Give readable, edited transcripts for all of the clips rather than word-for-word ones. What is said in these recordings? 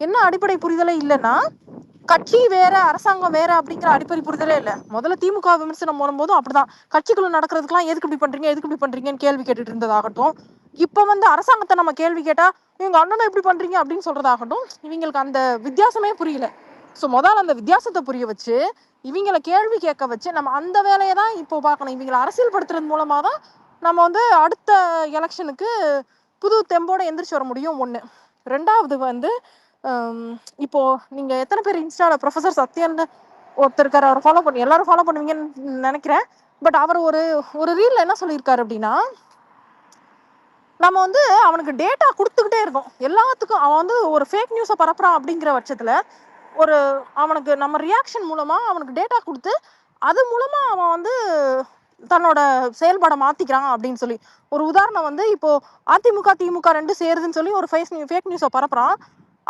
என்ன அடிப்படை புரிதலே இல்லைன்னா, கட்சி வேற அரசாங்கம் வேற அப்படிங்கிற அடிப்படை புரிதலே இல்லை. முதல்ல திமுக விமர்சனம் வரும்போதும் அப்படிதான், கட்சிக்குள்ள நடக்கிறதுக்கெல்லாம் எதுக்கு இப்படி பண்றீங்க, எதுக்கு இப்படி பண்றீங்கன்னு கேள்வி கேட்டுட்டு இருந்ததாகட்டும், இப்ப அரசாங்கத்தை நம்ம கேள்வி கேட்டா இவங்க அண்ணனும் எப்படி பண்றீங்க அப்படின்னு சொல்றதாகட்டும், இவங்களுக்கு அந்த வித்தியாசமே புரியல. ஸோ முதல்ல அந்த வித்தியாசத்தை புரிய வச்சு இவங்களை கேள்வி கேட்க வச்சு நம்ம அந்த வேலையை தான் இப்போ பார்க்கணும். இவங்களை அரசியல் படுத்துறது மூலமா தான் நம்ம அடுத்த எலெக்ஷனுக்கு புது தெம்போட எந்திரிச்சு வர முடியும். ஒண்ணு. ரெண்டாவது இப்போ நீங்க எத்தனை பேர் இன்ஸ்டால ப்ரொஃபசர் சத்யன் ஒருத்தர் இருக்காரு, அவரை ஃபாலோ பண்ணி எல்லாரும் ஃபாலோ பண்ணுவீங்கன்னு நினைக்கிறேன். பட் அவர் ஒரு ரீல்ல என்ன சொல்லியிருக்காரு அப்படின்னா, நம்ம அவனுக்கு டேட்டா கொடுத்துக்கிட்டே இருக்கோம் எல்லாத்துக்கும். அவன் ஒரு ஃபேக் நியூஸை பரப்புறான் அப்படிங்கிற பட்சத்துல அவனுக்கு நம்ம ரியாக்ஷன் மூலமா அவனுக்கு டேட்டா கொடுத்து அது மூலமா அவன் தன்னோட செயல்பாடை மாத்திக்கிறான் அப்படின்னு சொல்லி ஒரு உதாரணம். இப்போ அதிமுக திமுக ரெண்டு சேருதுன்னு சொல்லி ஒரு ஃபேக் நியூஸை பரப்புறான்.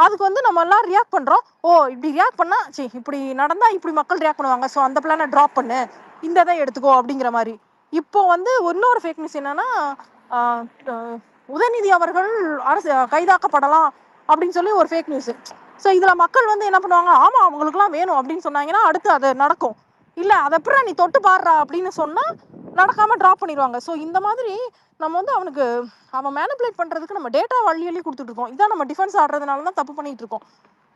அதுக்கு நம்ம எல்லாம் ரியாக்ட் பண்றோம். ஓ இப்படி ரியாக்ட் பண்ணா இப்படி நடந்தா இப்படி மக்கள் ரியாக்ட் பண்ணுவாங்க, ஸோ அந்த பிளானை ட்ராப் பண்ணு, இந்த இதை எடுத்துக்கோ அப்படிங்கிற மாதிரி. இப்போ இன்னொரு ஃபேக் நியூஸ் என்னன்னா, உதயநிதி அவர்கள் கைதாக்கப்படலாம் அப்படின்னு சொல்லி ஒரு ஃபேக் நியூஸ். ஸோ இதுல மக்கள் என்ன பண்ணுவாங்க, ஆமா அவங்களுக்குலாம் வேணும் அப்படின்னு சொன்னாங்கன்னா அடுத்து அது நடக்கும். இல்ல அதை அப்புறம் நீ தொட்டு பாடுறா அப்படின்னு சொன்னா நடக்காம ட்ராப் பண்ணிடுவாங்க. ஸோ இந்த மாதிரி நம்ம அவனுக்கு அவன் மேனிபுலேட் பண்றதுக்கு நம்ம டேட்டா வழியெல்லாம் கொடுத்துட்டு இருக்கோம். இதான் நம்ம டிஃபென்ஸ் ஆடுறதுனால தான் தப்பு பண்ணிட்டு இருக்கோம்.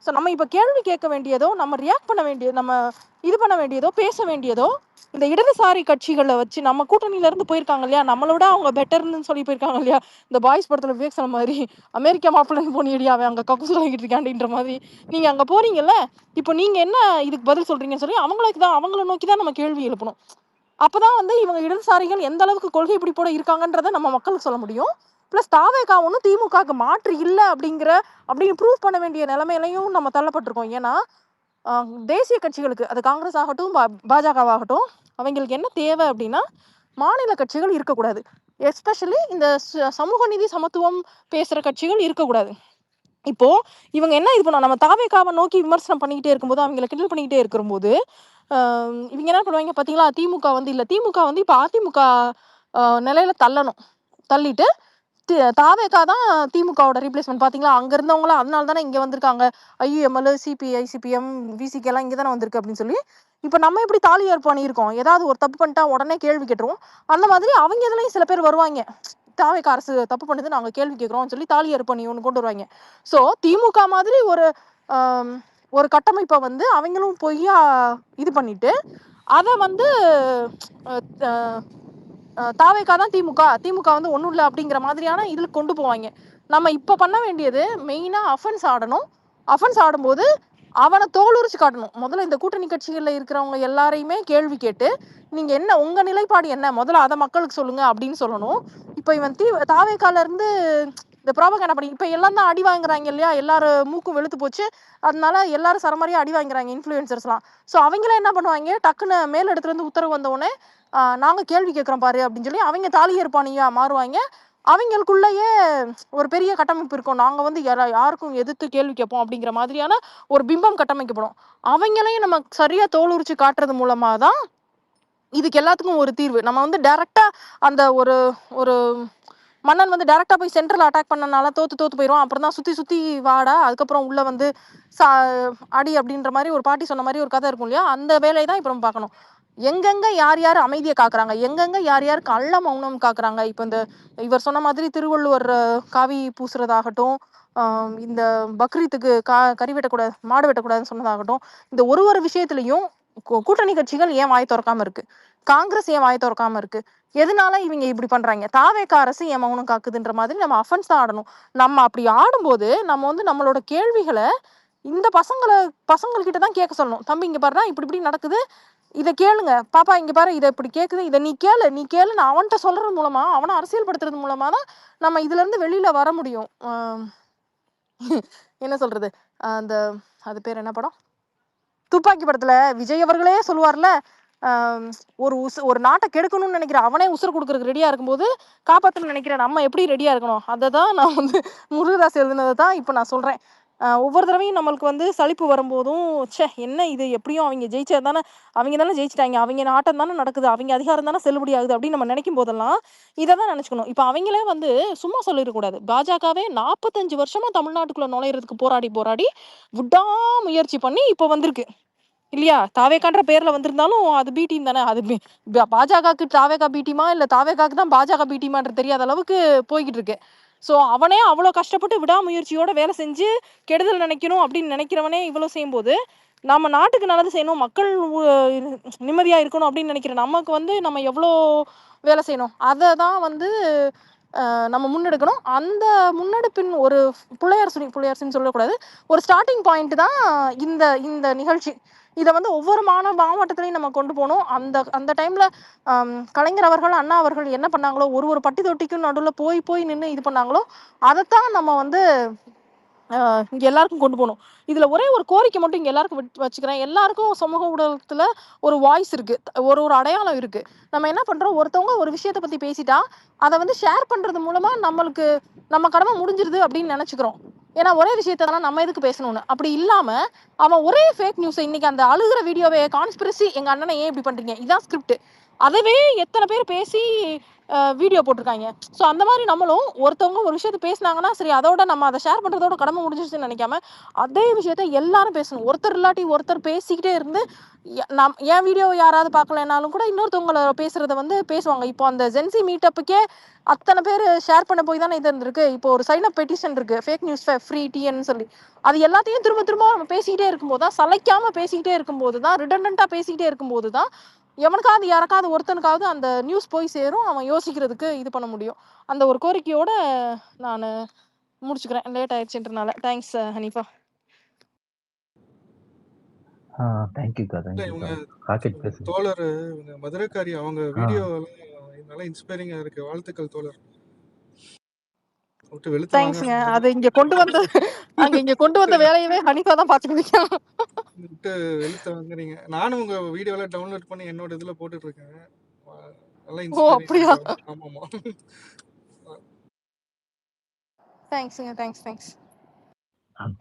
ஸோ நம்ம இப்போ கேள்வி கேட்க வேண்டியதோ, நம்ம ரியாக்ட் பண்ண வேண்டியதோ, நம்ம இது பண்ண வேண்டியதோ, பேச வேண்டியதோ இந்த இடதுசாரி கட்சிகளை வச்சு நம்ம கூட்டணியில இருந்து போயிருக்காங்க இல்லையா, நம்மளோட அவங்க பெட்டர்னு சொல்லி போயிருக்காங்க இல்லையா. இந்த பாய்ஸ் படத்துல விவேக் சொன்ன மாதிரி அமெரிக்கா மாப்பிள்ளைன்னு போனியடி அவன் அங்க கக்கூஸ் வாங்கிட்டு இருக்காண்டின்ற மாதிரி நீங்க அங்க போறீங்கல்ல, இப்போ நீங்க என்ன இதுக்கு பதில் சொல்றீங்கன்னு சொல்லி அவங்கள நோக்கி தான் நம்ம கேள்வி எழுப்பணும். அப்பதான் இவங்க இடதுசாரிகள் எந்த அளவுக்கு கொள்கை பிடிப்போட இருக்காங்கன்றத நம்ம மக்களுக்கு சொல்ல முடியும். பிளஸ் தாவேகா ஒன்றும் திமுகவுக்கு மாற்று இல்லை அப்படின்னு ப்ரூவ் பண்ண வேண்டிய நிலைமையிலையும் நம்ம தள்ளப்பட்டிருக்கோம். ஏன்னா தேசிய கட்சிகளுக்கு, அது காங்கிரஸ் ஆகட்டும் பாஜகவாகட்டும், அவங்களுக்கு என்ன தேவை அப்படின்னா மாநில கட்சிகள் இருக்கக்கூடாது. எஸ்பெஷலி இந்த சமூக நீதி சமத்துவம் பேசுற கட்சிகள் இருக்கக்கூடாது. இப்போ இவங்க என்ன இது பண்ணுவோம், நம்ம தாவேகாவை நோக்கி விமர்சனம் பண்ணிக்கிட்டே இருக்கும்போது, அவங்களை கிண்டல் பண்ணிக்கிட்டே இருக்கும்போது இவங்க என்ன பண்ணுவாங்க பாத்தீங்களா, திமுக இல்ல திமுக இப்ப அதிமுக நிலையில தள்ளிட்டு தாவேகா தான் திமுகவோட ரீப்ளேஸ்மெண்ட். பாத்தீங்களா, அங்க இருந்தவங்களாம் அதனால தானே இங்க வந்திருக்காங்க, ஐயுஎம்எல் சிபிஐ சிபிஎம் விசிகே எல்லாம் இங்க தானே வந்திருக்கு அப்படின்னு சொல்லி. இப்ப நம்ம எப்படி தாலி ஏற்பு பண்ணியிருக்கோம், ஏதாவது ஒரு தப்பு பண்ணிட்டா உடனே கேள்வி கேட்டுருவோம். அந்த மாதிரி அவங்க இதுலயும் சில பேர் வருவாங்க, தாவேகா அரசு தப்பு பண்ணுது நாங்க கேள்வி கேட்கிறோம் சொல்லி தாலி ஏற்பு பண்ணி ஒண்ணு கொண்டு வருவாங்க. சோ திமுக மாதிரி ஒரு கட்டமைப்பை அவங்களும் போய் இது பண்ணிட்டு அதை தாவேகா தான் திமுக ஒண்ணும் இல்லை அப்படிங்கிற மாதிரியான இதுல கொண்டு போவாங்க. நம்ம இப்ப பண்ண வேண்டியது மெயினா அஃபென்ஸ் ஆடணும். அஃபென்ஸ் ஆடும்போது அவனை தோலுரிச்சு காட்டணும். முதல்ல இந்த கூட்டணி கட்சிகள்ல இருக்கிறவங்க எல்லாரையுமே கேள்வி கேட்டு நீங்க என்ன உங்க நிலைப்பாடு என்ன, முதல்ல அதை மக்களுக்கு சொல்லுங்க அப்படின்னு சொல்லணும். இப்ப இவன் தாவேகால இருந்து இந்த ப்ராபகண்டா பண்ணி இப்ப எல்லாம் தான் அடி வாங்குறாங்க இல்லையா, எல்லாரும் மூக்கும் வெளுத்து போச்சு, அதனால எல்லாரும் சரமாரியா அடி வாங்குறாங்க இன்ஃபுளுசர்ஸ் எல்லாம். ஸோ அவங்கள என்ன பண்ணுவாங்க, டக்குன்னு மேல் இடத்துல இருந்து உத்தரவு வந்த உடனே நாங்க கேள்வி கேட்கிறோம் பாரு அப்படின்னு சொல்லி அவங்க தாலி ஏற்பானியா மாறுவாங்க. அவங்களுக்குள்ளேயே ஒரு பெரிய கட்டமைப்பு இருக்கும், நாங்க யாருக்கும் எதிர்த்து கேள்வி கேட்போம் அப்படிங்கிற மாதிரியான ஒரு பிம்பம் கட்டமைக்கப்படும். அவங்களையும் நம்ம சரியா தோலுரிச்சு காட்டுறது மூலமா தான் இதுக்கு எல்லாத்துக்கும் ஒரு தீர்வு. நம்ம டைரக்டா அந்த ஒரு மன்னன் டைரக்டா போய் சென்ட்ரல் அட்டாக் பண்ணனால தோத்து போயிடும். அப்புறம் தான் சுத்தி வாடா, அதுக்கப்புறம் உள்ள அடி அப்படின்ற மாதிரி ஒரு பாட்டி சொன்ன மாதிரி ஒரு கதை இருக்கும் இல்லையா, அந்த வேலையை தான் இப்ப நம்ம பார்க்கணும். எங்கெங்க யார் யார் அமைதியை காக்குறாங்க, எங்கெங்க யார் யார் கள்ள மௌனம் காக்குறாங்க. இப்ப இவர் சொன்ன மாதிரி திருவள்ளுவர் காவி பூசுறதாகட்டும், இந்த பக்ரீத்துக்கு கறி வெட்டக்கூடாது மாடு வெட்டக்கூடாதுன்னு சொன்னதாகட்டும், இந்த ஒரு விஷயத்திலையும் கூட்டணி கட்சிகள் ஏன் வாய் திறக்காம இருக்கு, காங்கிரஸ் ஏன் வாய் திறக்காம இருக்கு, எதனால இவங்க இப்படி பண்றாங்க, தாவேகா அரசு ஏன் மௌனம் காக்குதுன்ற மாதிரி நம்ம அஃபென்ஸ் தான் ஆடணும். நம்ம அப்படி ஆடும்போது நம்ம நம்மளோட கேள்விகளை இந்த பசங்கள்கிட்ட தான் கேட்க சொல்லணும். தம்பி இங்க பாருடா இப்படி நடக்குது, இதை கேளுங்க பாப்பா, இங்க பாரு இதை இப்படி கேக்குது, இதை நீ கேளுன்னு அவன்கிட்ட சொல்றது மூலமா, அவனை அரசியல் படுத்துறது மூலமா தான் நம்ம இதுல இருந்து வெளியில வர முடியும். என்ன சொல்றது, அந்த அது பேர் என்ன படம், துப்பாக்கி படத்துல விஜய் அவர்களே சொல்லுவார்ல, ஒரு நாட்டை கெடுக்கணும்னு நினைக்கிற அவனே உசுறு கொடுக்கறதுக்கு ரெடியா இருக்கும்போது காப்பாற்றணும்னு நினைக்கிற நம்ம எப்படி ரெடியா இருக்கணும், அதை தான் நான் முருகதாஸ் எழுதுனதை தான் இப்ப நான் சொல்றேன். ஒவ்வொரு தடவையும் நம்மளுக்கு வந்து சலிப்பு வரும்போதும், ச்சே! என்ன இது எப்படியும் அவங்க ஜெயிச்சா தானே அவங்க தானே ஜெயிச்சுட்டாய்ங்க. அவங்க ஆட்டம் தானே நடக்குது. அவங்க அதிகாரம் தானே செல்லுபடியாகுது அப்படின்னு நம்ம நினைக்கும் போதெல்லாம், இத தான் நினைச்சுக்கணும். இப்ப அவங்களே வந்து சும்மா சொல்லிறக்கூடாது. பாஜகவே 45 வருஷமா தமிழ்நாட்டுக்குள்ள நுழையறதுக்கு போராடி, போராடி விடாமுயற்சி பண்ணி இப்ப வந்திருக்கு. இல்லையா? தாவேகான்ற பேர்ல வந்திருந்தாலும் அது பி டீம் தானே. அது பாஜகக்கு தாவேகா பி டீமா, இல்ல தாவேகாக்கு தான் பாஜக பி டீமான்றது தெரியாத அளவுக்கு போய்க்கிட்டு இருக்கு. ஸோ அவனே அவ்வளோ கஷ்டப்பட்டு விடாமுயற்சியோட வேலை செஞ்சு கெடுதல் நினைக்கணும் அப்படின்னு நினைக்கிறவனே இவ்வளோ செய்யும்போது, நம்ம நாட்டுக்கு நல்லது செய்யணும், மக்கள் நிம்மதியா இருக்கணும் அப்படின்னு நினைக்கிற நமக்கு வந்து நம்ம எவ்வளோ வேலை செய்யணும். அத தான் வந்து நம்ம முன்னெடுக்கணும். அந்த முன்னெடுப்பின் ஒரு புள்ளையார் சுழின்னு சொல்லக்கூடாது. ஒரு ஸ்டார்ட்டிங் பாயிண்ட் தான் இந்த இந்த நிகழ்ச்சி. இத வந்து ஒவ்வொரு மாவட்டத்திலயும் நம்ம கொண்டு போணும். அந்த அந்த டைம்ல கலைஞர் அவர்கள், அண்ணா அவர்கள் என்ன பண்ணாங்களோ, ஒரு ஒரு பட்டி தொட்டிக்கும் நடுவுல போய் போய் நின்னு இது பண்ணாங்களோ, அதத்தான் நம்ம வந்து இங்க எல்லாருக்கும் கொண்டு போணும். இதுல ஒரே ஒரு கோரிக்கை மட்டும் இங்க எல்லாருக்கும் வச்சுக்கிறேன். எல்லாருக்கும் சமூக ஊடகத்துல ஒரு வாய்ஸ் இருக்கு. ஒரு ஒரு அடையாளம் இருக்கு. நம்ம என்ன பண்றோம், ஒருத்தவங்க ஒரு விஷயத்த பத்தி பேசிட்டா, அத வந்து ஷேர் பண்றது மூலமா நம்மளுக்கு நம்ம கடமை முடிஞ்சிருது அப்படின்னு நெனச்சுக்கிறோம். ஏன்னா ஒரே விஷயத்த தான நம்ம எதுக்கு பேசணும்னு. அப்படி இல்லாம, அவன் ஒரே ஃபேக் நியூஸ இன்னைக்கு அந்த அழுகுற வீடியோவே கான்ஸ்பிரசி எங்க அண்ணனை ஏன் இப்படி பண்றீங்க? இதான் ஸ்கிரிப்ட். அதவே எத்தன பேர் பேசி வீடியோ போட்டிருக்காய்ங்க. ஸோ அந்த மாரி நம்மளும் ஒருத்தவங்க ஒரு விஷயத்த பேசுனாங்கன்னா, சரி அதோட நம்ம அத ஷேர் பண்றதோட கடமை முடிஞ்சிருச்சுன்னு நெனைக்காம, அதே விஷயத்த எல்லாரும் பேசணும். ஒருத்தர் இல்லாட்டி ஒருத்தர் பேசிக்கிட்டே இருந்து, என் வீடியோவ யாராவது பார்க்கலைனாலும் கூட இன்னொருத்தவங்கள பேசுறத வந்து பேசுவாங்க. இப்போ அந்த ஜென்சி மீட்டப்புக்கே அத்தன பேரு ஷேர் பண்ண போய் தானே இது இருந்திருக்கு. இப்போ ஒரு சைன் அப் பெட்டிஷன் இருக்கு. ஃபேக் நியூஸ் ஃப்ரீ டிஎன்னு சொல்லி. அது எல்லாத்தையும் திரும்ப திரும்ப நம்ம பேசிக்கிட்டே இருக்கும்போது தான், சளைக்காம பேசிக்கிட்டே இருக்கும்போது தான், ரிடண்டன்ட்டா பேசிக்கிட்டே இருக்கும்போது தான், எவனுக்காவது யாருக்காவது ஒருத்தனுக்காவது அந்த நியூஸ் போய் சேரும். அவன் யோசிக்கிறதுக்கு இது பண்ண முடியும். அந்த ஒரு கோரிக்கையோட நானு முடிச்சுக்கிறேன். லேட் ஆயிடுச்சுன்றனால. தேங்க்ஸ் ஹனீஃபா. தேங்க்யூக்கா, இல்ல தேங்க்யூக்கா. இவங்க ராக்கெட் பேசுங்க. தோழர் இவங்க மதுரைக்காரி அவங்க வீடியோ நல்லா இன்ஸ்பைரிங்கா இருக்கு. வாழ்த்துக்கள் தோழர். விட்டு வெளுத்து வாங்க தேங்க்ஸ்ங்க. அது இங்க கொண்டு வந்த இங்க கொண்டு வந்த வேலையவே ஹனீஃபா தான் பாத்துக்கிட்டு விட்டு வெளுத்து வாங்குறீங்க. நானும் உங்க வீடியோலாம் டவுன்லோட் பண்ணி என்னோட இதுல போட்டுட்டு இருக்கேன். நல்லா ஓ அப்படியா? இன்ஸ்பைரிங்கா. ஆமாமா. தேங்க்ஸ்ங்க. தேங்க்ஸ்.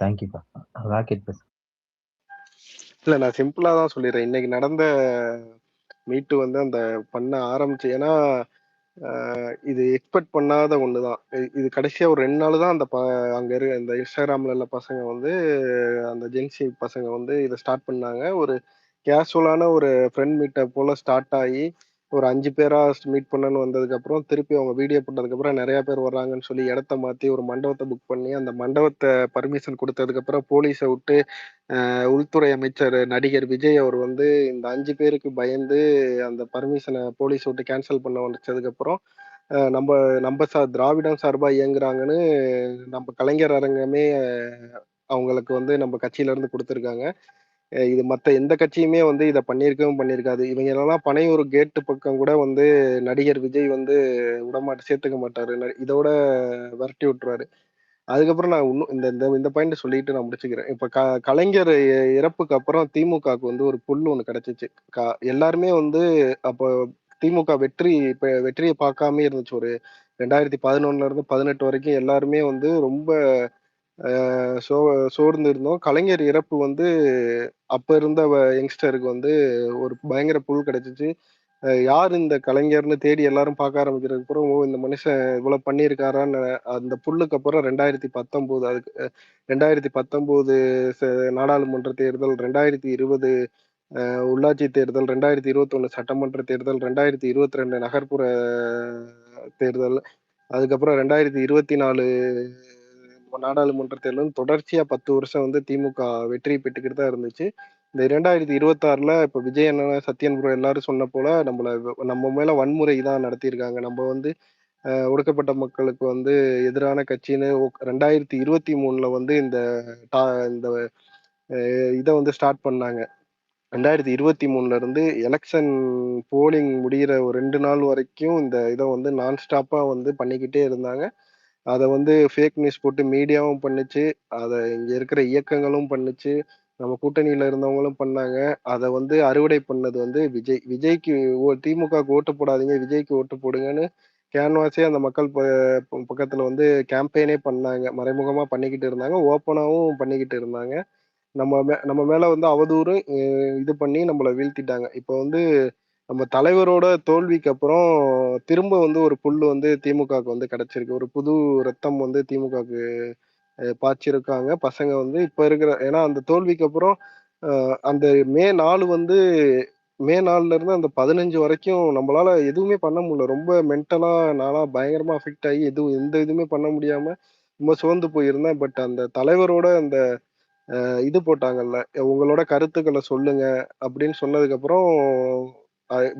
தேங்க்யூக்கா. ராக்கெட் பேசுங்க. இல்ல நான் சிம்பிளா தான் சொல்லிடுறேன். இன்னைக்கு நடந்த மீட்டு வந்து அந்த பண்ண ஆரம்பிச்சு, ஏன்னா இது எக்ஸ்பெக்ட் பண்ணாத ஒண்ணுதான். இது கடைசியா ஒரு 2 நாள் தான் அந்த அங்க இருக்க இந்த இன்ஸ்டாகிராம்ல உள்ள பசங்க வந்து அந்த ஜென்சி பசங்க வந்து இதை ஸ்டார்ட் பண்ணாங்க. ஒரு கேஷுவலான ஒரு ஃப்ரெண்ட் மீட்டப் போல ஸ்டார்ட் ஆகி ஒரு 5 பேரா மீட் பண்ணணும்னு வந்ததுக்கு அப்புறம் திருப்பி அவங்க வீடியோ போட்டதுக்கு அப்புறம் நிறைய பேர் வர்றாங்கன்னு சொல்லி இடத்த மாத்தி ஒரு மண்டபத்தை புக் பண்ணி அந்த மண்டபத்தை பர்மிஷன் கொடுத்ததுக்கு அப்புறம் போலீஸை விட்டு உள்துறை அமைச்சர் நடிகர் விஜய் அவர் வந்து இந்த 5 பேருக்கு பயந்து அந்த பர்மிஷனை போலீஸ் விட்டு கேன்சல் பண்ண வச்சதுக்கு அப்புறம் நம்ம நம்ம திராவிடம் சார்பா இயங்குறாங்கன்னு நம்ம கலைஞர் அரங்கமே அவங்களுக்கு வந்து நம்ம கட்சியில இருந்து கொடுத்துருக்காங்க. இது மத்த எந்த கட்சியுமே வந்து இதை பண்ணியிருக்காது. இவங்க எல்லாம் பனையூர் கேட்டு பக்கம் கூட வந்து நடிகர் விஜய் வந்து சேர்த்துக்க மாட்டாரு. இதோட விரட்டி விட்டுருவாரு. அதுக்கப்புறம் நான் இன்னும் இந்த இந்த இந்த பாயிண்ட் சொல்லிட்டு நான் முடிச்சுக்கிறேன். இப்ப கலைஞர் இறப்புக்கு அப்புறம் திமுகவுக்கு வந்து ஒரு புல் ஒண்ணு கிடைச்சிச்சு. எல்லாருமே வந்து அப்போ திமுக வெற்றியை பார்க்காம இருந்துச்சு. ஒரு 2011 இருந்து 18 வரைக்கும் எல்லாருமே வந்து ரொம்ப சோர்ந்து இருந்தோம். கலைஞர் இறப்பு வந்து அப்ப இருந்த யங்ஸ்டருக்கு வந்து ஒரு பயங்கர புல் கிடைச்சிச்சு. யார் இந்த கலைஞர்னு தேடி எல்லாரும் பார்க்க ஆரம்பிக்கிறதுக்கு அப்புறம், ஓ இந்த மனுஷன் இவ்வளவு பண்ணியிருக்காரான்னு அந்த புல்லுக்கு அப்புறம் 2019 அதுக்கு 2019 நாடாளுமன்ற தேர்தல், 2020 உள்ளாட்சி தேர்தல், 2021 சட்டமன்ற தேர்தல், 2022 நகர்ப்புற தேர்தல், அதுக்கப்புறம் 2024 நாடாளுமன்ற தேர்தல் தொடர்ச்சியா 10 வருஷம் வந்து திமுக வெற்றி பெற்றுக்கிட்டு தான் இருந்துச்சு. இந்த 2026ல இப்ப விஜய் அண்ணன், சத்யன் ப்ரோ எல்லாரும் சொன்ன போல நம்ம மேல வன்முறை தான் நடத்தியிருக்காங்க. நம்ம வந்து ஒடுக்கப்பட்ட மக்களுக்கு வந்து எதிரான கட்சின்னு 2023ல வந்து இந்த இந்த இதை வந்து ஸ்டார்ட் பண்ணாங்க. 2023ல இருந்து எலெக்ஷன் போலிங் முடிகிற ஒரு 2 நாள் வரைக்கும் இந்த இதை வந்து நான் ஸ்டாப்பா வந்து பண்ணிக்கிட்டே இருந்தாங்க. அதை வந்து ஃபேக் நியூஸ் போட்டு மீடியாவும் பண்ணுச்சு, அதை இங்க இருக்கிற இயக்கங்களும் பண்ணுச்சு, நம்ம கூட்டணியில இருந்தவங்களும் பண்ணாங்க. அதை வந்து அறுவடை பண்ணது வந்து விஜய்க்கு திமுகவுக்கு ஓட்டு போடாதீங்க, விஜய்க்கு ஓட்டு போடுங்கன்னு கேன்வாஸே அந்த மக்கள் பக்கத்துல வந்து கேம்பெயினே பண்ணாங்க, மறைமுகமா பண்ணிக்கிட்டு இருந்தாங்க, ஓப்பனாவும் பண்ணிக்கிட்டு இருந்தாங்க. நம்ம மேல வந்து அவதூறு இது பண்ணி நம்மள வீழ்த்திட்டாங்க. இப்போ வந்து நம்ம தலைவரோட தோல்விக்கு அப்புறம் திரும்ப வந்து ஒரு புல்லு வந்து திமுகவுக்கு வந்து கிடைச்சிருக்கு. ஒரு புது ரத்தம் வந்து திமுகவுக்கு பாய்ச்சிருக்காங்க பசங்க வந்து இப்ப இருக்கிற. ஏன்னா அந்த தோல்விக்கு அப்புறம் அந்த மே 4 வந்து மே 4ல இருந்து அந்த 15 வரைக்கும் நம்மளால எதுவுமே பண்ண முடியல. ரொம்ப மென்டலா நான்லாம் பயங்கரமா அஃபெக்ட் ஆகி எந்த இதுவுமே பண்ண முடியாம ரொம்ப சோர்ந்து போயிருந்தேன். பட் அந்த தலைவரோட அந்த இது போட்டாங்கல்ல, உங்களோட கருத்துக்கள சொல்லுங்க அப்படின்னு சொன்னதுக்கப்புறம்,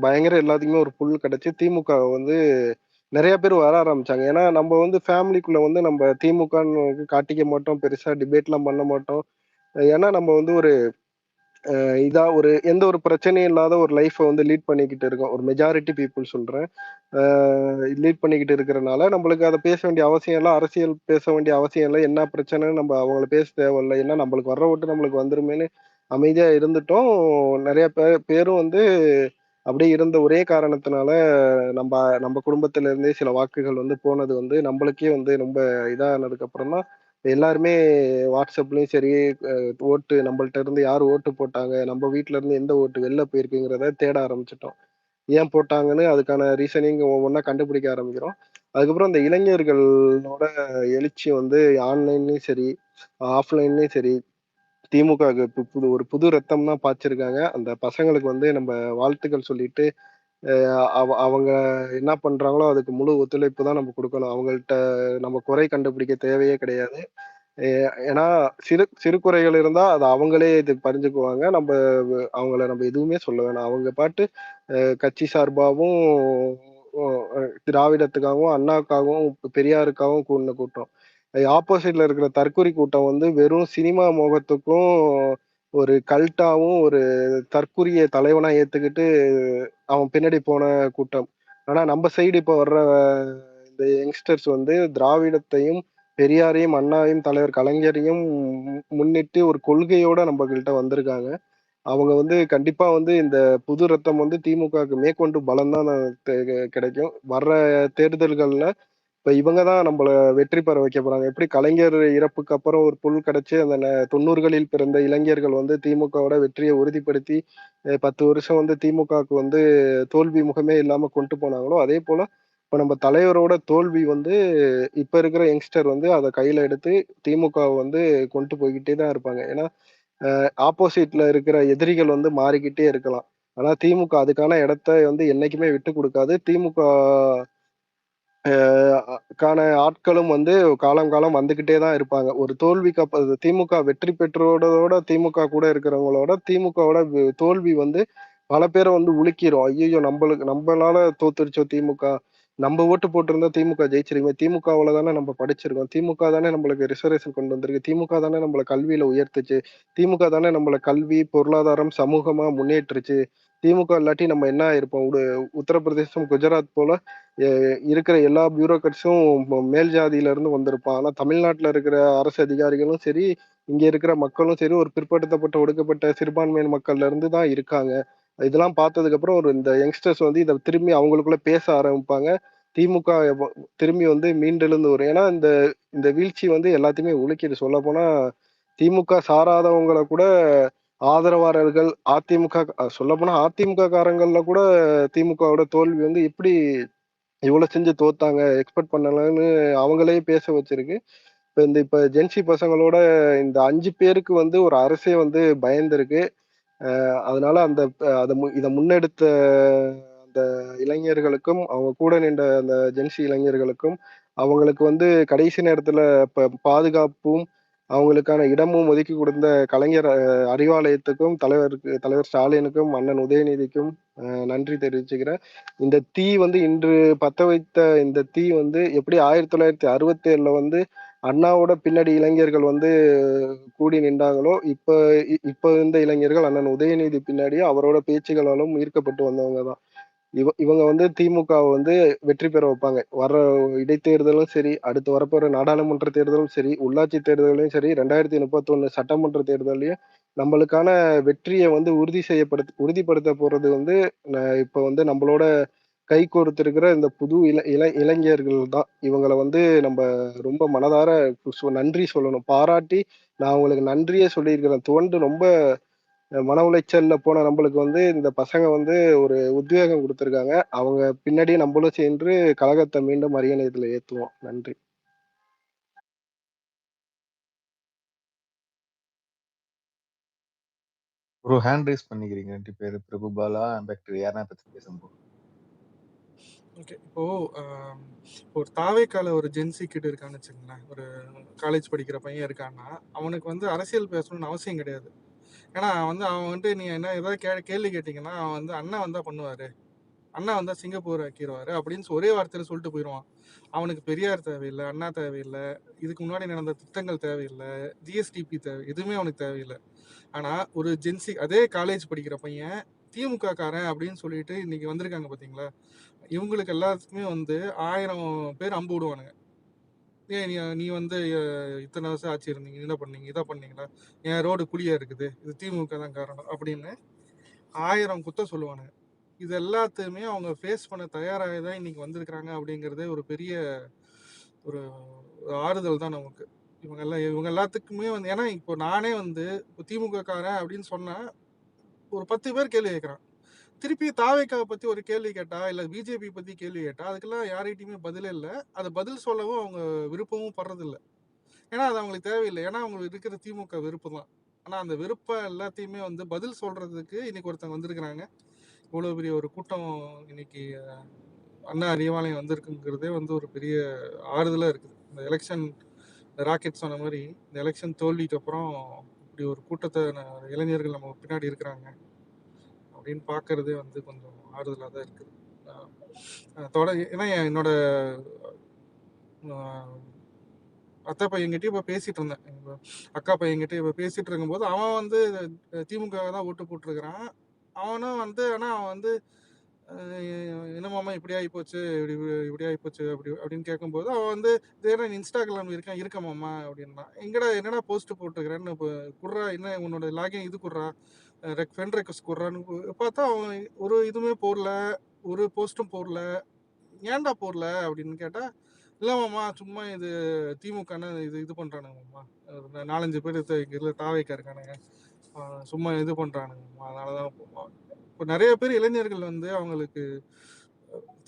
பயங்கர எல்லாத்துக்குமே ஒரு புல் கிடைச்சு, திமுக வந்து நெறைய பேர் வர ஆரம்பிச்சாங்க. ஏன்னா, நம்ம வந்து ஃபேமிலிக்குள்ள வந்து நம்ம திமுகன்னு காட்டிக்க மாட்டோம். பெருசா டிபேட்லாம் பண்ண மாட்டோம். ஏன்னா, நம்ம வந்து ஒரு ஒரு எந்த ஒரு பிரச்சனையும் இல்லாத ஒரு லைஃப்ப வந்து லீட் பண்ணிக்கிட்டு இருக்கோம். ஒரு மெஜாரிட்டி பீப்பிள் சொல்றேன். லீட் பண்ணிக்கிட்டு இருக்கிறனால, நம்மளுக்கு அத பேச வேண்டிய அவசியம் இல்ல. அரசியல் பேச வேண்டிய அவசியம் இல்ல. என்ன பிரச்சனைன்னு நம்ம அவங்கள பேச தேவையில்ல. ஏன்னா நம்மளுக்கு வர்ற ஓட்டு நம்மளுக்கு வந்துருமேன்னு அமைதியா இருந்துட்டோம். நெறைய பேரும் வந்து அப்படியே இருந்த ஒரே காரணத்தினால, நம்ப நம்ப குடும்பத்தில இருந்தே சில வாக்குகள் வந்து போனது வந்து நம்மளுக்கே வந்து ரொம்ப இதானதுக்கு அப்புறம் தான் எல்லாருமே WhatsAppலயும் சரி, ஓட்டு நம்மள்ட்ட இருந்து யார் ஓட்டு போட்டாங்க, நம்ம வீட்ல இருந்து எந்த ஓட்டு வெளில போயிருக்குங்கிறத தேட ஆரம்பிச்சுட்டோம். ஏன் போட்டாங்கன்னு அதுக்கான ரீசனிங் ஒவ்வொன்னா கண்டுபிடிக்க ஆரம்பிக்கிறோம். அதுக்கப்புறம் இந்த இளைஞர்களோட எழுச்சி வந்து ஆன்லைன்லயும் சரி, ஆஃப்லைன்லயும் சரி, திமுகவுக்கு ஒரு புது ரத்தம் தான் பாய்ச்சிருக்காங்க. அந்த பசங்களுக்கு வந்து நம்ம வாழ்த்துக்கள் சொல்லிட்டு, அவங்க என்ன பண்றாங்களோ அதுக்கு முழு ஒத்துழைப்பு தான் நம்ம குடுக்கணும். அவங்கள்ட்ட நம்ம குறை கண்டுபிடிக்க தேவையே கிடையாது. எ ஏன்னா சிறு சிறு குறைகள் இருந்தா அத அவங்களே இது பறிஞ்சுக்குவாங்க. அவங்கள நம்ம எதுவுமே சொல்ல வேணாம். அவங்க பாட்டு கட்சி சார்பாவும், ஒ அ திராவிடத்துக்காகவும், அண்ணாவுக்காகவும், பெரியாருக்காகவும் கூடின கூட்டம். ஆப்போசிட்ல இருக்கிற தற்குறி கூட்டம் வந்து வெறும் சினிமா மோகத்துக்கும், ஒரு கல்ட்டாவும், ஒரு தற்குறிய தலைவனா ஏத்துக்கிட்டு அவன் பின்னாடி போன கூட்டம். ஆனா நம்ம சைடு இப்ப வர்ற இந்த யங்ஸ்டர்ஸ் வந்து திராவிடத்தையும், பெரியாரையும், அண்ணாவையும், தலைவர் கலைஞரையும் முன்னிட்டு ஒரு கொள்கையோட நம்மகிட்ட வந்திருக்காங்க. அவங்க வந்து கண்டிப்பா வந்து இந்த புது ரத்தம் வந்து திமுகவுக்கு மேற்கொண்டு பலம் தான் கிடைக்கும். வர்ற தேர்தல்கள்ல இப்ப இவங்க தான் நம்மள வெற்றி பெற வைக்க போறாங்க. எப்படி கலைஞர் இறப்புக்கு அப்புறம் ஒரு புல் கிடைச்சு அந்த 90களில் பிறந்த இளைஞர்கள் வந்து திமுகவோட வெற்றியை உறுதிப்படுத்தி 10 வருஷம் வந்து திமுகவுக்கு வந்து தோல்வி முகமே இல்லாம கொண்டு போனாங்களோ, அதே போல இப்ப நம்ம தலைவரோட தோல்வி வந்து இப்ப இருக்கிற யங்ஸ்டர் வந்து அத கையில எடுத்து திமுகவ வந்து கொண்டு போய்க்கிட்டே தான் இருப்பாங்க. ஏன்னா ஆப்போசிட்ல இருக்கிற எதிரிகள் வந்து மாறிக்கிட்டே இருக்கலாம். ஆனா திமுக அதுக்கான இடத்த வந்து என்னைக்குமே விட்டுக் குடுக்காது. திமுக அ க்கான ஆட்களும் வந்து காலம் காலம் வந்துகிட்டே தான் இருப்பாங்க. ஒரு தோல்விக்கு திமுக வெற்றி பெற்றோட திமுக கூட இருக்கிறவங்களோட திமுகவோட தோல்வி வந்து பல பேர வந்து உலுக்கிரும். ஐய்யய்யோ! நம்பளால தோத்துருச்சோ திமுக. நம்ப ஓட்டு போட்டிருந்தா திமுக ஜெயிச்சிருக்குமே. திமுகவுல தானே நம்ம படிச்சிருக்கோம். திமுக தானே நம்மளுக்கு ரிசர்வேஷன் கொண்டு வந்திருக்கு. திமுக தானே நம்மள கல்வியில உயர்த்துச்சு. திமுக தானே நம்மள கல்வி, பொருளாதாரம், சமூகமா முன்னேற்றுச்சு. திமுக இல்லாட்டி நம்ம என்ன ஆயிருப்போம்? உத்தரப்பிரதேசம், குஜராத் போல எ இருக்கிற எல்லா பியூரோக்ராட்ஸும் மேல் ஜாதியில இருந்து வந்திருப்பான். ஆனா தமிழ்நாட்டுல இருக்கிற அரசு அதிகாரிகளும் சரி, இங்க இருக்கிற மக்களும் சரி, ஒரு பிற்படுத்தப்பட்ட, ஒடுக்கப்பட்ட சிறுபான்மையின மக்கள்ல இருந்து தான் இருக்காங்க. இதெல்லாம் பார்த்ததுக்கு அப்புறம் இந்த யங்ஸ்டர்ஸ் வந்து இத திரும்பி அவங்களுக்குள்ள பேச ஆரம்பிப்பாங்க. திமுக திரும்பி வந்து மீண்டெழுந்து வரும். ஏன்னா இந்த இந்த வீழ்ச்சி வந்து எல்லாத்தையுமே உலுக்கிது. சொல்லப்போனா திமுக சாராதவங்கள கூட ஆதரவாளர்கள், அதிமுக சொல்லப்போனா அதிமுக காரங்கள்ல கூட திமுகவோட தோல்வி வந்து எப்படி இவ்வளவு செஞ்சு தோத்தாங்க, எக்ஸ்பெக்ட் பண்ணலன்னு அவங்களே பேச வச்சிருக்கு. இப்ப ஜென்சி பசங்களோட இந்த 5 பேருக்கு வந்து ஒரு அரசே வந்து பயந்திருக்கு. அதனால அந்த இத முன்னெடுத்த அந்த இளைஞர்களுக்கும், அவங்க கூட நின்ற அந்த ஜென்சி இளைஞர்களுக்கும், அவங்களுக்கு வந்து கடைசி நேரத்துல பாதுகாப்பும், அவங்களுக்கான இடமும் ஒதுக்கி கொடுத்த கலைஞர் அறிவாலயத்துக்கும், தலைவர் ஸ்டாலினுக்கும், அண்ணன் உதயநிதிக்கும் நன்றி தெரிவிச்சுக்கிறேன். இந்த தீ வந்து இன்று பத்த வைத்த இந்த தீ வந்து எப்படி 1967ல வந்து அண்ணாவோட பின்னாடி இளைஞர்கள் வந்து கூடி நின்றாங்களோ, இப்ப இந்த இளைஞர்கள் அண்ணன் உதயநிதி பின்னாடியும் அவரோட பேச்சுகளாலும் ஈர்க்கப்பட்டு வந்தவங்க தான். இவங்க வந்து திமுகவ வந்து வெற்றி பெற வைப்பாங்க. வர்ற இடைத்தேர்தலும் சரி, அடுத்து வரப்போற நாடாளுமன்ற தேர்தலும் சரி, உள்ளாட்சி தேர்தலையும் சரி, 2031 சட்டமன்ற தேர்தல்லயும் நம்மளுக்கான வெற்றிய வந்து உறுதிப்படுத்த போறது வந்து இப்ப வந்து நம்மளோட கை கோர்த்திருக்கிற இந்த புது இளைஞர்கள் தான். இவங்களை வந்து நம்ம ரொம்ப மனதார நன்றி சொல்லணும். பாராட்டி நான் உங்களுக்கு நன்றியே சொல்லியிருக்கிறேன். துவண்டு ரொம்ப மன உளைச்சல்ல போன நம்மளுக்கு வந்து இந்த பசங்க வந்து ஒரு உத்வேகம் கொடுத்திருக்காங்க. அவங்க பின்னாடியே நம்மளும் சென்று கழகத்தை மீண்டும் அரியணையத்துல ஏத்துவோம். நன்றி. ஒரு ஹேண்ட் ரைஸ் பண்ணிக்கிறீங்க 2 பேரு, பிரபுபாலா டாக்டர் யாரா பத்தி பேசும்போது. ஓகே. இப்போ ஒரு தாவேக்கால ஒரு ஜென்சி கிட்ட இருக்கான்னு வச்சுங்களேன், ஒரு காலேஜ் படிக்கிற பையன் இருக்கான்னா அவனுக்கு வந்து அரசியல் பேசணும்னு அவசியம் கிடையாது. ஏன்னா அவன் வந்து நீ என்ன ஏதாவது கேள்வி கேட்டீங்கன்னா அவன் வந்து அண்ணன் வந்தா பண்ணுவாரு, அண்ணா வந்தா சிங்கப்பூர் ஆக்கிடுவாரு அப்படின்னு ஒரே வார்த்தையில சொல்லிட்டு போயிடுவான். அவனுக்கு பெரியார் தேவையில்லை, அண்ணா தேவையில்லை, இதுக்கு முன்னாடி நடந்த திட்டங்கள் தேவையில்லை, ஜிஎஸ்டிபி எதுவுமே அவனுக்கு தேவையில்லை. ஆனா ஒரு ஜென்சி அதே காலேஜ் படிக்கிற பையன் திமுக காரன் அப்படின்னு சொல்லிட்டு இன்னைக்கு வந்திருக்காங்க பாத்தீங்களா, இவங்களுக்கு எல்லாத்துக்குமே வந்து 1000 பேர் அம்பு விடுவானுங்க. ஏன் நீ வந்து இத்தனை வருஷம் ஆட்சி இருந்தீங்க, என்ன பண்ணீங்க, இதை பண்ணீங்களா, என் ரோடு குழியா இருக்குது, இது திமுக தான் காரணம் அப்படின்னு 1000 குத்த சொல்லுவானுங்க. இது எல்லாத்தையுமே அவங்க ஃபேஸ் பண்ண தயாராக தான் இன்னைக்கு வந்திருக்கிறாங்க அப்படிங்கிறதே ஒரு பெரிய ஒரு ஆறுதல் தான் நமக்கு. இவங்க எல்லாத்துக்குமே வந்து, ஏன்னா இப்போ நானே வந்து இப்போ திமுக காரன் அப்படின்னு சொன்னா ஒரு 10 பேர் கேள்வி கேட்குறான். திருப்பி தாவேக்காவை பத்தி ஒரு கேள்வி கேட்டா இல்ல பிஜேபி பத்தி கேள்வி கேட்டா அதுக்கெல்லாம் யார்கிட்டயுமே பதிலே இல்லை. அதை பதில் சொல்லவும் அவங்க விருப்பமும் படுறதில்லை. ஏன்னா அது அவங்களுக்கு தேவையில்லை. ஏன்னா அவங்களுக்கு இருக்கிற திமுக விருப்பு தான். ஆனா அந்த விருப்பம் எல்லாத்தையுமே வந்து பதில் சொல்றதுக்கு இன்னைக்கு ஒருத்தவங்க வந்திருக்கிறாங்க. இவ்வளவு பெரிய ஒரு கூட்டம் இன்னைக்கு அண்ணா அறிவாலயம் வந்திருக்குங்கிறதே வந்து ஒரு பெரிய ஆறுதலா இருக்குது. இந்த எலெக்ஷன் ராக்கெட் சொன்ன மாதிரி இந்த எலெக்ஷன் தோல்விக்கு அப்புறம் இப்படி ஒரு கூட்டத்தை இளைஞர்கள் நம்ம பின்னாடி இருக்கிறாங்க அப்படின்னு பார்க்கறதே வந்து கொஞ்சம் ஆறுதலாக தான் இருக்குது. ஏன்னா என்னோட அத்தை பையன்கிட்டயும் இப்போ பேசிட்டு இருந்தேன், எங்க அக்கா பையன்கிட்ட இப்போ பேசிட்டு இருக்கும்போது அவன் வந்து திமுக தான் ஓட்டு போட்டிருக்கிறான். அவனும் வந்து ஆனா அவன் வந்து என்னமாமா இப்படி ஆகி போச்சு, இப்படி ஆகி போச்சு அப்படின்னு கேட்கும்போது அவன் வந்து இதே இன்ஸ்டாகிராம் இருக்கமாமா அப்படின்னா, என்னடா போஸ்ட் போட்டுக்கிறேன்னு இப்போ குர்றா, என்ன உன்னோட லாகின் இது குர்றா, ஃப்ரெண்ட் ரெக்வஸ்ட் குர்றான்னு பார்த்தா அவன் ஒரு இதுவுமே போடல, ஒரு போஸ்ட்டும் போடல. ஏன்டா போடல அப்படின்னு கேட்டா, இல்லமாம்மா சும்மா இது திமுகன்னு இது பண்றானுங்கம்மா, 4-5 பேர் இங்க தாவேக்கா இருக்கானுங்க, சும்மா இது பண்றானுங்கம்மா, அதனாலதான். இப்போ நிறைய பேர் இளைஞர்கள் வந்து அவங்களுக்கு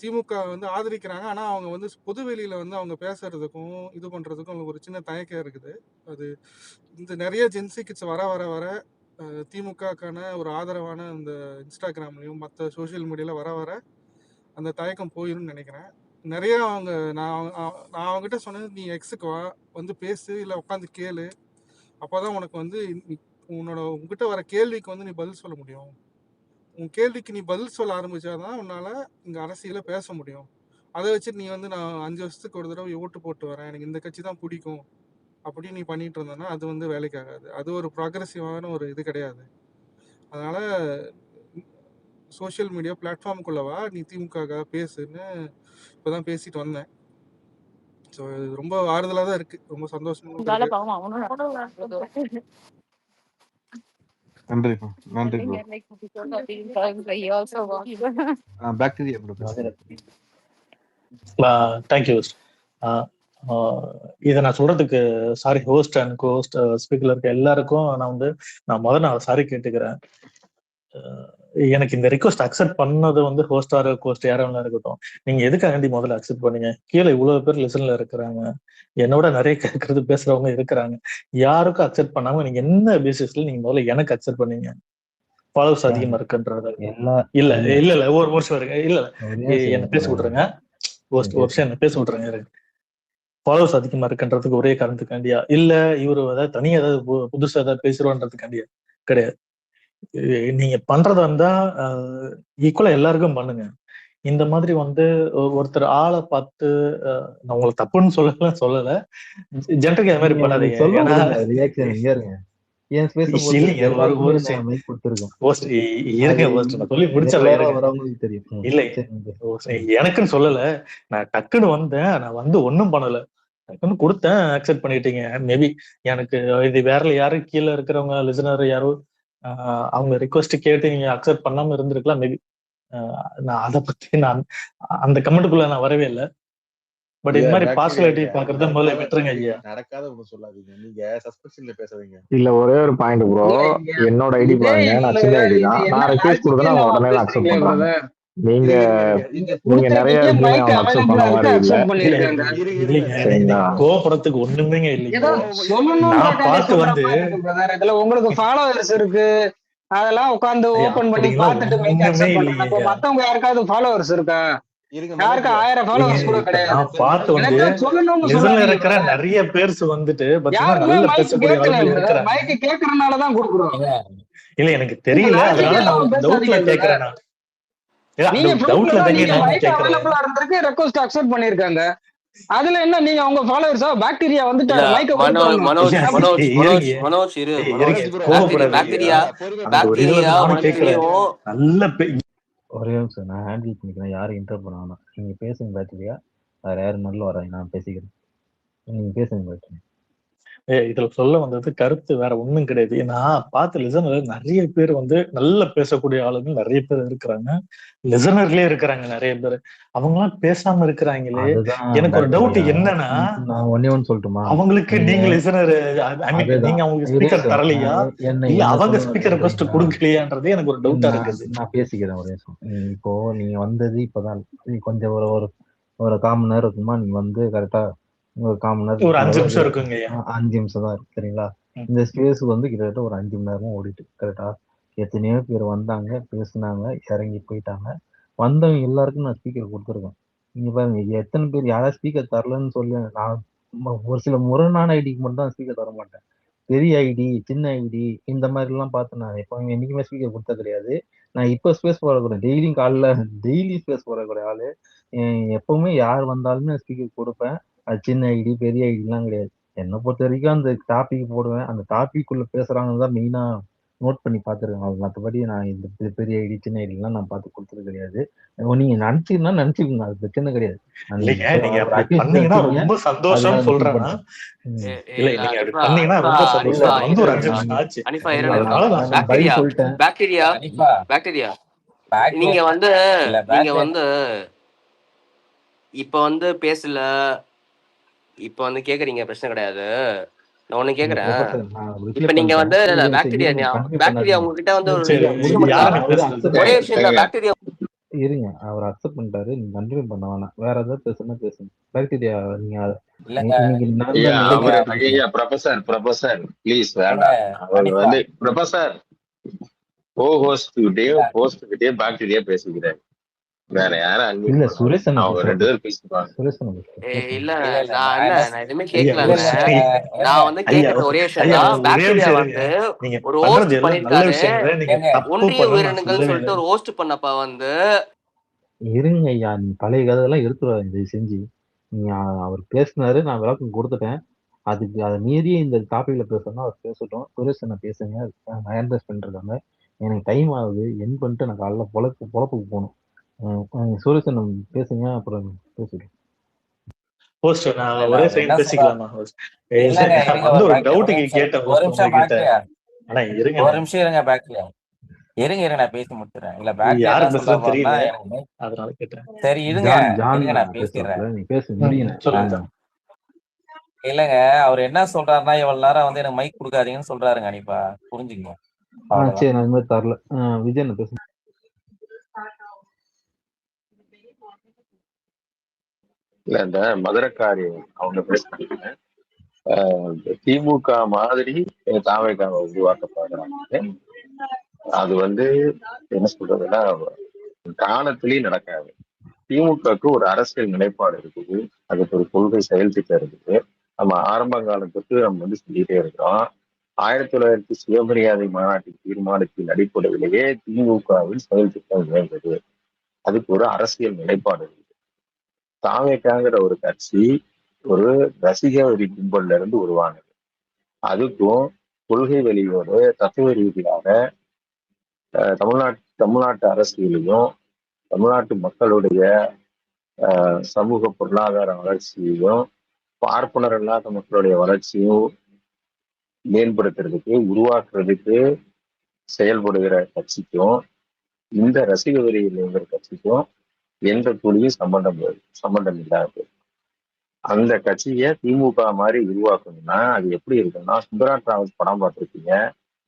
திமுக வந்து ஆதரிக்கிறாங்க. ஆனா அவங்க வந்து பொது வெளியில வந்து அவங்க பேசுறதுக்கும் இது பண்றதுக்கும் அவங்களுக்கு ஒரு சின்ன தயக்கம் இருக்குது. அது இந்த நிறைய ஜென்சி கிட்ஸ் வர வர வர திமுகக்கான ஒரு ஆதரவான இந்த இன்ஸ்டாகிராம்லயும் மற்ற சோசியல் மீடியால வர வர அந்த தயக்கம் போயிரும்னு நினைக்கிறேன். நிறைய அவங்க நான் அவங்ககிட்ட சொன்னது, நீ எக்ஸுக்கு வா, வந்து பேசு, இல்லை உட்காந்து கேளு, அப்போதான் உனக்கு வந்து உங்ககிட்ட வர கேள்விக்கு வந்து நீ பதில் சொல்ல முடியும். உன் கேள்விக்கு நீ பதில் சொல்ல ஆரம்பிச்சாதான் உன்னால இங்க அரசியல பேச முடியும். அதை வச்சு நீ வந்து நான் 5 வருஷத்துக்கு ஒரு தடவை ஓட்டு போட்டு வரேன், எனக்கு இந்த கட்சி தான் பிடிக்கும் அப்படின்னு நீ பண்ணிட்டு இருந்தேன்னா அது வந்து வேலைக்கு ஆகாது. அது ஒரு ப்ராக்ரெசிவான ஒரு இது கிடையாது. அதனால சோஷியல் மீடியா பிளாட்ஃபார்முக்குள்ளவா, நீ திமுக பேசுன்னு இப்பதான் பேசிட்டு வந்தேன். ஸோ இது ரொம்ப ஆறுதலா தான் இருக்கு, ரொம்ப சந்தோஷமா இருக்கு. நன்றிப்பா, நன்றி ப்ரோ. Bacteria bro. தேங்க்யூ. இதை நான் சொல்றதுக்கு சாரி, ஹோஸ்ட் அண்ட் கோஸ்ட் ஸ்பீக்கர்ல இருக்க எல்லாருக்கும் நான் முதல்ல சாரி கேட்டுக்கிறேன். எனக்கு இந்த ரிக்வஸ்ட் அக்செப்ட் பண்ணது வந்து ஹோஸ்டாரோ கோஸ்ட் யாரும் இருக்கட்டும், நீங்க எதுக்காண்டி முதல்ல அக்செப்ட் பண்ணீங்க? கீழே இவ்வளவு பேர் லிசன்ல இருக்கிறாங்க, என்னோட நிறைய கேட்கறது பேசுறவங்க இருக்கிறாங்க, யாருக்கும் அக்செப்ட் பண்ணாம நீங்க என்ன பேசிஸ்ல நீங்க முதல்ல எனக்கு அக்செப்ட் பண்ணீங்க? ஃபாலோவர்ஸ் அதிகமா இருக்குன்றது இல்ல இல்ல இல்ல ஒரு வருஷம் இருக்கு, இல்ல என்ன பேச விட்டுருங்க, ஒரு வருஷம் என்ன பேச விட்டுருங்க. ஃபாலோவர்ஸ் அதிகமா இருக்குன்றதுக்கு ஒரே காரணத்துக்காண்டியா, இல்ல இவரு ஏதாவது தனியா ஏதாவது புதுசா ஏதாவது பேசுறோன்றதுக்காண்டியா? கிடையாது. நீங்க பண்றதா இருந்தா ஈக்குவலா எல்லாருக்கும் பண்ணுங்க. இந்த மாதிரி வந்து ஒருத்தர் ஆளை பார்த்து நான் உங்களை தப்புன்னு சொல்லல, ஜென்ரலுக்கு அது மாதிரி பண்ணாதீங்க. எனக்குன்னு சொல்லல, நான் டக்குன்னு வந்தேன், நான் வந்து ஒன்னும் பண்ணல, டக்குன்னு கொடுத்தேன், அக்செப்ட் பண்ணிட்டீங்க. மேபி எனக்கு இது வேற யாரும் கீழே இருக்கிறவங்க லிசனர் யாரோ அவங்க ரிக்வெஸ்ட் கேட்டு நீங்க அக்செப்ட் பண்ணாம இருந்திருக்கலாம் மேபி. நான் அதை பத்தி நான் அந்த கமெண்ட்டுக்குள்ள நான் வரவே இல்லை. பட் இது மாதிரி பார்சலாலிட்டி பாக்குறத முதல்ல விட்டுருங்க ஐயா. நடக்காத ஒண்ணு சொல்லாதீங்க, நீங்க சஸ்பென்ஷன்ல பேசாதீங்க. இல்ல ஒரே ஒரு பாயிண்ட் ப்ரோ, என்னோட ஐடி பாருங்க, நான் சின்ன ஐடி தான். நான் ரெக்வெஸ்ட் கொடுத்தா அவங்க உடனே அக்செப்ட் பண்றாங்க. நீங்க நிறைய அவங்க அக்செப்ட் பண்ண மாதிரி இல்ல. சரிங்களா, கோபுரத்துக்கு ஒண்ணுமே இல்லைங்க. நான் பார்த்து வந்து இதுல உங்களுக்கு ஃபாலோவர்ஸ் இருக்கு, அதெல்லாம் உட்கார்ந்து ஓபன் பண்ணி பார்த்துட்டு மத்தவங்க யாருக்காவது ஃபாலோவர்ஸ் இருக்கா? யாருக்கு 1000 ஃபாலோவர்ஸ் கூட கிடையாது. நான் பார்த்து வந்து லிசன்ல இருக்கிற நிறைய பேர்ஸ் வந்துட்டு பாத்தீங்கன்னா நல்ல பேசக்கூடிய ஆளுங்க இருக்காங்க. மைக் கேக்குறனால தான் கொடுக்குறோம். இல்ல எனக்கு தெரியல, அதனால நான் டவுட்ல கேக்குறேன். நீங்க டவுட்ல தங்கி நான் கேக்குறேன். அவைலபிளா இருந்திருக்கு, ரெக்வெஸ்ட் அக்செப்ட் பண்ணிருக்காங்க. அதுல என்ன நீங்க உங்க ஃபாலோவர்ஸா பாக்டீரியா வந்துட்டாரு மைக்க மனோஜ் இரு பாக்டீரியா நல்ல ஒரே நிமிஷம் நான் ஹேண்டில் பண்ணிக்கிறேன், யாரும் இன்டர் பண்ண வேணாம். நீங்க பேசுங்க பாக்டீரியா, வேற யாரும் நல்ல வராங்க, நான் பேசிக்கிறேன். நீங்க பேசுங்க பாக்டீரியா. இதுல சொல்ல வந்தது கருத்து வேற ஒண்ணும் கிடையாது. நான் பார்த்த லிசனர்ல நிறைய பேர் வந்து நல்ல பேசக்கூடிய ஆளுங்க நிறைய பேர் இருக்கிறாங்க, லிசனர்லயே இருக்கிறாங்க நிறைய பேர். அவங்க எல்லாம் பேசாம இருக்கிறாங்களே. எனக்கு ஒரு டவுட் என்னன்னா, நான் ஒண்ணே ஒன்னு சொல்லட்டுமா, அவங்களுக்கு நீங்க லிசனர் நீங்க அவங்களுக்கு ஸ்பீக்கர் தரலையா, இல்ல அவங்க ஸ்பீக்கர் ரெக்வெஸ்ட் கொடுக்கலையான்றது எனக்கு ஒரு டவுட்டா இருக்குது. நான் பேசிக்கிறேன் ஒரு நிமிஷம். இப்போ நீங்க வந்தது இப்பதான் கொஞ்சம் ஒரு 1/4 மணி நேரம் இருக்குமா, நீங்க வந்து கரெக்டா ஒரு 1/4 மணி நேரம், ஒரு 5 நிமிஷம் இருக்குங்க. 5 நிமிஷம் தான் இருக்கு சரிங்களா. இந்த ஸ்பேஸ் வந்து கிட்டத்தட்ட ஒரு 5 மணி நேரமும் ஓடிட்டு கரெக்டா. எத்தனையோ பேர் வந்தாங்க, பேசினாங்க, இறங்கி போயிட்டாங்க. வந்தவங்க எல்லாருக்கும் நான் ஸ்பீக்கர் கொடுத்துருக்கேன். நீங்க பாருங்க, எத்தனை பேர் யாராவது ஸ்பீக்கர் தரலன்னு சொல்லி, நான் ஒரு சில முரணான ஐடிக்கு மட்டும் தான் ஸ்பீக்கர் தர மாட்டேன். பெரிய ஐடி, சின்ன ஐடி, இந்த மாதிரி எல்லாம் பார்த்து நான் எப்போ என்னைக்குமே ஸ்பீக்கர் கொடுத்த கிடையாது. நான் இப்போ ஸ்பேஸ் போடக்கூடாது, டெய்லியும் காலைல டெய்லி ஸ்பேஸ் போடக்கூடிய ஆளு. எப்பவுமே யார் வந்தாலுமே ஸ்பீக்கர் கொடுப்பேன். அது சின்ன ஐடி பெரிய ஐடிலாம் கிடையாது. என்னை பொறுத்த வரைக்கும் அந்த டாபிக் போடுவேன், அந்த டாபிக் உள்ள பேசுறாங்கன்னு தான் மெயினா நோட் பண்ணி பார்த்துருக்கேன். அது மற்றபடி நான் இந்த பெரிய ஐடி சின்ன ஐடிலாம் நான் பார்த்து கொடுத்தது கிடையாது. நீங்க நினைச்சீங்கன்னா நினைச்சுக்கோங்க, அது பிரச்சனை கிடையாது. ரொம்ப சந்தோஷம் சொல்றேன். நீங்க வந்து இப்ப வந்து பேசல, இப்ப வந்து கேக்குறீங்க, பிரச்சனை கிடையாது. நான் ஒண்ணு கேக்குறேன். இப்ப நீங்க வந்து பாக்டீரியா உங்ககிட்ட வந்து ஒரே விஷயம் பாக்டீரியா இருங்க, அவர் அக்செப்ட் பண்ணிட்டாரு, நீங்க கண்டினியூ பண்ண வேணாம். வேற ஏதாவது பேசுனா பேசுங்க. பாக்டீரியா நீங்க ப்ரொஃபசர் ப்ளீஸ் வேண்டாம். அவர் வந்து ப்ரொஃபசர் ஹோஸ்ட் கிட்டே பாக்டீரியா பேசுகிறார், வேற யாரும் இல்ல. சுரேஷன் அவங்க 2 பேரும் பேசிப்பாங்க. சுரேஷன் இல்ல, நான் எதுவுமே கேட்கல. நான் வந்து கேட்கறது ஒரே விஷயம் தான். பாக்டீரியா வந்து ஒரு ஹோஸ்ட் பண்ணிருக்காரு, ஒன்றிய உயிரினங்கள் சொல்லிட்டு ஒரு ஹோஸ்ட் பண்ணப்ப வந்து இருங்க ஐயா, நீ பழைய கதையெல்லாம் எடுத்துருவாங்க இது செஞ்சு. நீங்க அவர் பேசினாரு, நான் விளக்கம் கொடுத்துட்டேன். அதுக்கு அதை மீறிய இந்த டாபிக்ல பேசணும்னா அவர் பேசட்டும். சுரேஷனை பேசுங்க, அண்டர்ஸ்ட் பண்ணிருக்காங்க. எனக்கு டைம் ஆகுது, என் பண்ணிட்டு நான் காலைல பொழப்புக்கு போகணும். சுரேஷன் பேசுங்க, அப்புறம் பேசிடுறேன். ஹோஸ்ட் நான் ஒரே செகண்ட் பேசிக்கலாமா ஹோஸ்ட்? வந்து ஒரு டவுட் கேட்டேன் ஹோஸ்ட் கிட்ட. ஆனா இருங்க, ஒரு நிமிஷம் இருங்க, பாக்டீரியா இருங்க நான் பேசி முடிச்சிடுறேன். இல்ல பாக்டீரியா யாரு பேசுறது தெரியல, அதனால கேட்டேன். சரி இருங்க நான் பேசிடுறேன். நீ பேசு முடியுங்க. சொல்லுங்க. இல்லங்க, அவர் என்ன சொல்றாருன்னா, இவ்வளவு நேரம் வந்து எனக்கு மைக் கொடுக்காதீங்கன்னு சொல்றாருங்க. அனிப்பா புரிஞ்சுங்க. சரி, நான் இந்த மாதிரி தரல. விஜய் பேசு. இல்ல, இந்த மதுரக்காரி அவங்க பேசுறாங்க, திமுக மாதிரி தாவேக்காவை உருவாக்கப்படுறாங்க. அது வந்து என்ன சொல்றதுன்னா காலத்திலேயே நடக்காது. திமுகவுக்கு ஒரு அரசியல் நிலைப்பாடு இருக்குது, அதுக்கு ஒரு கொள்கை செயல் திட்டம் இருக்குது. நம்ம ஆரம்ப காலத்துக்கு நம்ம வந்து சொல்லிட்டே இருக்கிறோம். 1900 சுயமரியாதை மாநாட்டு தீர்மானத்தின் அடிப்படையிலேயே திமுகவில் செயல் திட்டம் இயங்குது. அதுக்கு ஒரு அரசியல் நிலைப்பாடு இருக்குது. தாவேக்காங்கிற ஒரு கட்சி ஒரு ரசிக வரி கும்பல்ல இருந்து உருவானது. அதுக்கும் கொள்கை வழியோடு தத்துவ ரீதியாக தமிழ்நாட்டு அரசியலையும் தமிழ்நாட்டு மக்களுடைய சமூக பொருளாதார வளர்ச்சியையும் பார்ப்பனர் இல்லாத மக்களுடைய வளர்ச்சியும் மேம்படுத்துறதுக்கு உருவாக்குறதுக்கு செயல்படுகிற கட்சிக்கும் இந்த ரசிக வெறியில கட்சிக்கும் எந்த துளியும் சம்பந்தம் இல்லாது. அந்த கட்சியை திமுக மாதிரி உருவாக்கணும்னா அது எப்படி இருக்குன்னா, சுந்தரா டிராவல்ஸ் படம் பார்த்துருப்பீங்க.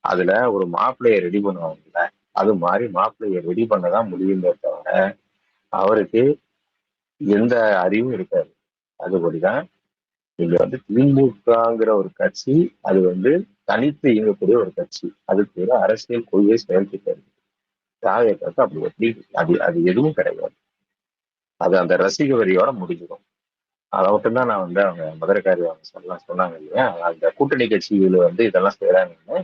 அதுல ஒரு மாப்பிள்ளைய ரெடி பண்ணுவாங்கல்ல, அது மாதிரி மாப்பிள்ளைய ரெடி பண்ணதான் முடியுமே தவிர அவருக்கு எந்த அறிவும் இருக்காது. அதுபடிதான் இங்க திமுகங்கிற ஒரு கட்சி, அது தனித்து இயங்கக்கூடிய ஒரு கட்சி. அதுக்கு ஒரு அரசியல் கொள்கை செயல்பட்டு தாவேக்காக்கு அப்படி எப்படி அது எதுவும் கிடையாது. அது அந்த ரசிக வரியோட முடிஞ்சிடும். அதை மட்டும்தான் நான் அவங்க மதுரைக்காரி அவங்க சொன்னாங்க இல்லையா, அந்த கூட்டணி கட்சிகள் இதெல்லாம் செய்யறாங்கன்னு.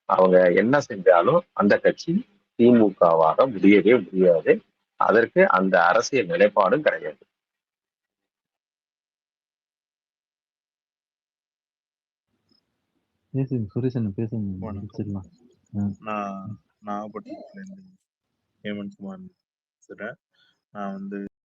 அவங்க என்ன செஞ்சாலும் அந்த கட்சி திமுகவாக முடியவே முடியாது. அதற்கு அந்த அரசியல் நிலைப்பாடும் கிடையாது. பேசுங்க சுரேஷன், பேசுங்க, முடிச்சிடலாம். நான் நாகப்பட்டினத்துல இருந்து ஹேமந்த் குமார் பேசுறேன். நான்